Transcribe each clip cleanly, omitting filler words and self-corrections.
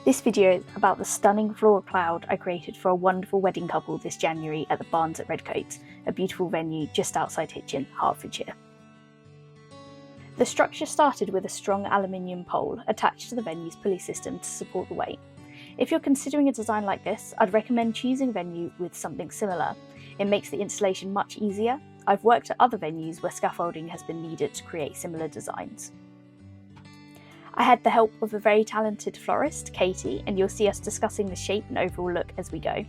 This video is about the stunning floral cloud I created for a wonderful wedding couple this January at the Barns at Redcoats, a beautiful venue just outside Hitchin, Hertfordshire. The structure started with a strong aluminium pole attached to the venue's pulley system to support the weight. If you're considering a design like this, I'd recommend choosing a venue with something similar. It makes the installation much easier. I've worked at other venues where scaffolding has been needed to create similar designs. I had the help of a very talented florist, Katie, and you'll see us discussing the shape and overall look as we go.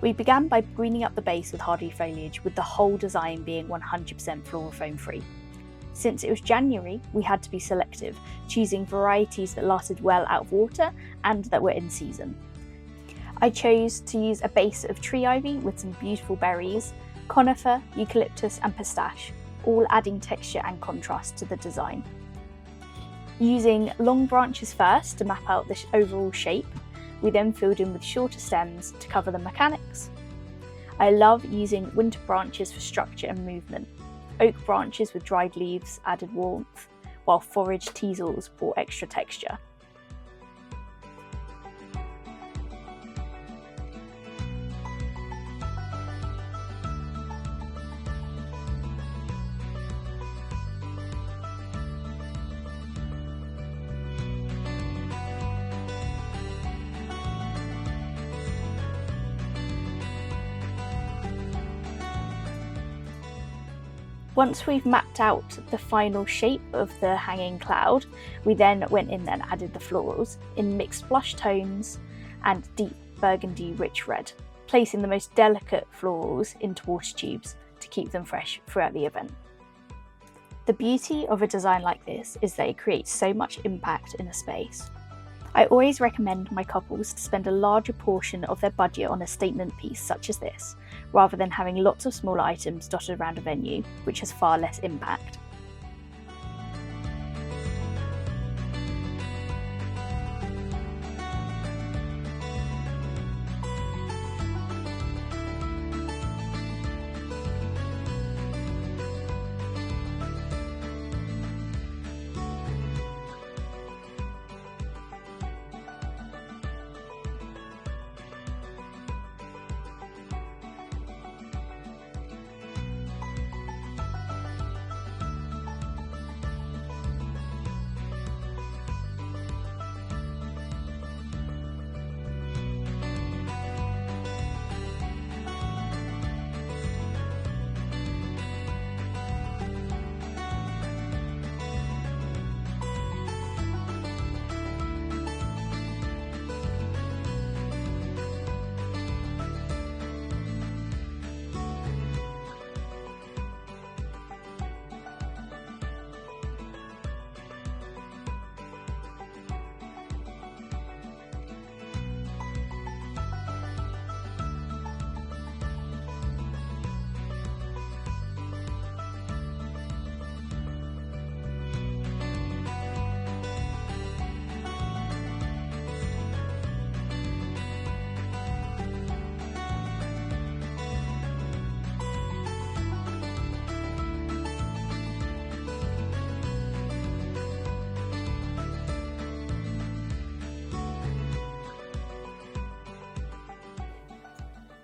We began by greening up the base with hardy foliage, with the whole design being 100% floral foam free. Since it was January, we had to be selective, choosing varieties that lasted well out of water and that were in season. I chose to use a base of tree ivy with some beautiful berries, conifer, eucalyptus and pistache, all adding texture and contrast to the design. Using long branches first to map out the overall shape, we then filled in with shorter stems to cover the mechanics. I love using winter branches for structure and movement. Oak branches with dried leaves added warmth, while forage teasels brought extra texture. Once we've mapped out the final shape of the hanging cloud, we then went in and added the florals in mixed blush tones and deep burgundy rich red, placing the most delicate florals into water tubes to keep them fresh throughout the event. The beauty of a design like this is that it creates so much impact in a space. I always recommend my couples to spend a larger portion of their budget on a statement piece such as this, rather than having lots of smaller items dotted around a venue, which has far less impact.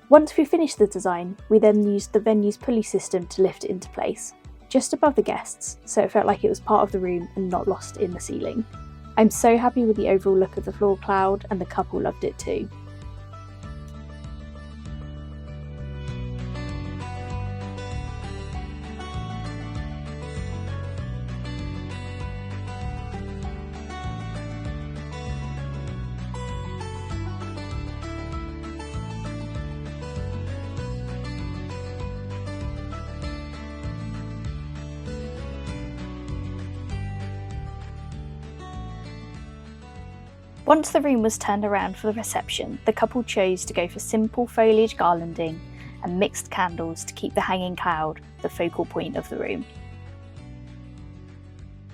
Once we finished the design, we then used the venue's pulley system to lift it into place, just above the guests, so it felt like it was part of the room and not lost in the ceiling. I'm so happy with the overall look of the floral cloud, and the couple loved it too. Once the room was turned around for the reception, the couple chose to go for simple foliage garlanding and mixed candles to keep the hanging cloud the focal point of the room.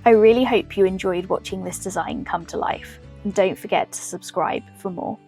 I really hope you enjoyed watching this design come to life, and don't forget to subscribe for more.